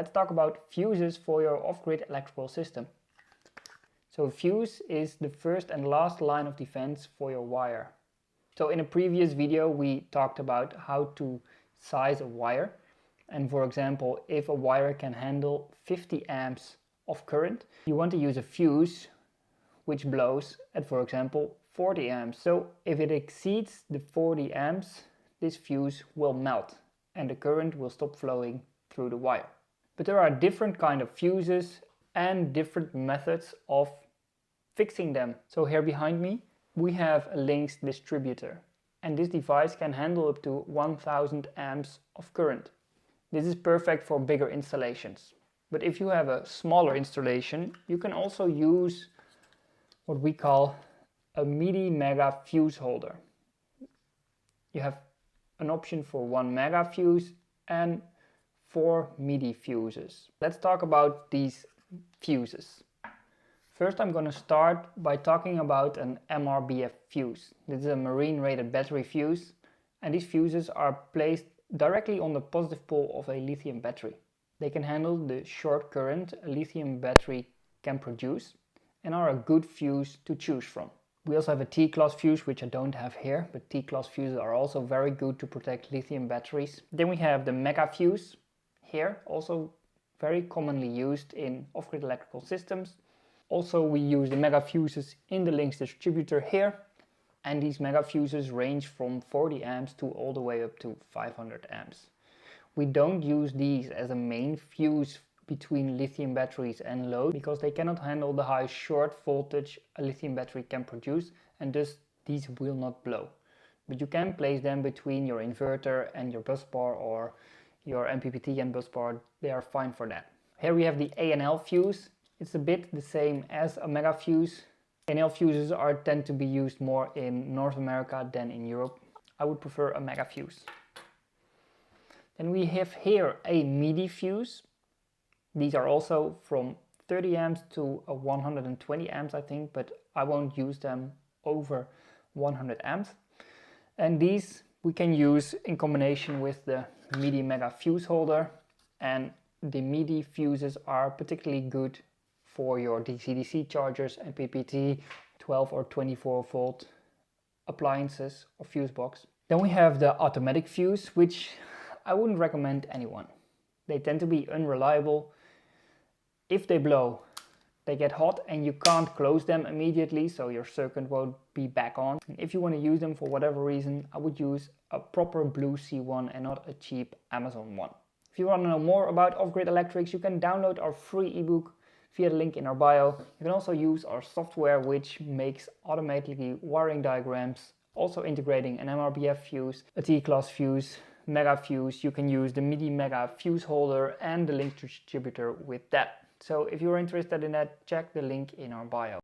Let's talk about fuses for your off-grid electrical system. So a fuse is the first and last line of defense for your wire. So in a previous video we talked about how to size a wire. And for example, if a wire can handle 50 amps of current, you want to use a fuse which blows at, for example, 40 amps. So if it exceeds the 40 amps, this fuse will melt and the current will stop flowing through the wire. But there are different kind of fuses and different methods of fixing them. So here behind me we have a Lynx distributor, and this device can handle up to 1000 amps of current. This is perfect for bigger installations. But if you have a smaller installation, you can also use what we call a MIDI mega fuse holder. You have an option for 1 mega fuse and 4 MIDI fuses. Let's talk about these fuses. First I'm going to start by talking about an MRBF fuse. This is a marine rated battery fuse, and these fuses are placed directly on the positive pole of a lithium battery. They can handle the short current a lithium battery can produce and are a good fuse to choose from. We also have a T-class fuse, which I don't have here, but T-class fuses are also very good to protect lithium batteries. Then we have the mega fuse here, also very commonly used in off-grid electrical systems. Also we use the mega fuses in the Lynx distributor here, and these mega fuses range from 40 amps to all the way up to 500 amps. We don't use these as a main fuse between lithium batteries and load because they cannot handle the high short voltage a lithium battery can produce, and thus these will not blow. But you can place them between your inverter and your bus bar or your MPPT and bus bar. They are fine for that. Here we have the ANL fuse. It's a bit the same as a mega fuse. ANL fuses tend to be used more in North America than in Europe. I would prefer a mega fuse. Then we have here a MIDI fuse. These are also from 30 amps to 120 amps I think, but I won't use them over 100 amps. And these we can use in combination with the MIDI mega fuse holder, and the MIDI fuses are particularly good for your DC-DC chargers and MPPT 12 or 24 volt appliances or fuse box. Then we have the automatic fuse, which I wouldn't recommend anyone. They tend to be unreliable. If they blow, they get hot and you can't close them immediately, so your circuit won't be back on. And if you want to use them for whatever reason, I would use a proper Blue C1 and not a cheap Amazon one. If you want to know more about off-grid electrics, you can download our free ebook via the link in our bio. You can also use our software, which makes automatically wiring diagrams, also integrating an MRBF fuse, a T-class fuse, mega fuse. You can use the MIDI mega fuse holder and the Lynx distributor with that. So if you're interested in that, check the link in our bio.